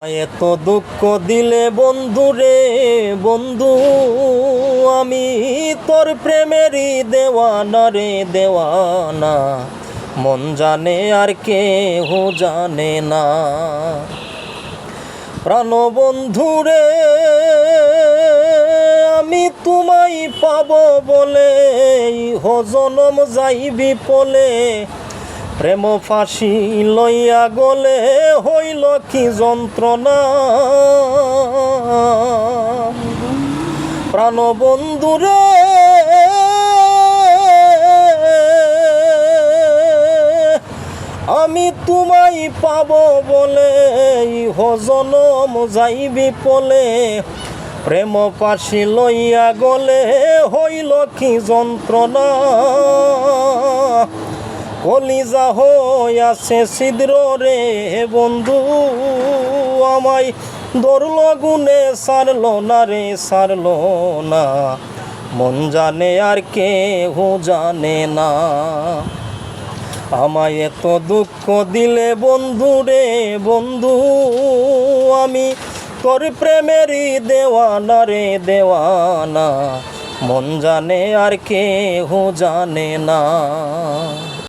এত দুঃখ দিলে বন্ধু রে বন্ধু, আমি তোর প্রেমেরই দেওয়ানা রে দেওয়ানা। মন জানে আর কেহ জানে না। প্রাণ বন্ধু রে আমি তোমায় পাব বলে জনম যাইবি পলে। প্রেম ফাঁসি লইয়া গলে হইল কি যন্ত্রণা। প্রাণ বন্ধুরে আমি তোমায় পাব বলে জনম যাইবি পলে। প্রেম ফাঁসি লইয়া গলে হইল কি যন্ত্রণা। কলিজা হইয়াছে ছিদ্র রে বন্ধু, আমায় ধরল গুনে সারলো না রে সারলো না। মন জানে আর কেহ জানে না। আমায় এত দুঃখ দিলে বন্ধু রে বন্ধু, আমি তোর প্রেমেরই দেওয়ানা রে দেওয়ানা। মন জানে আর কেহ জানে না।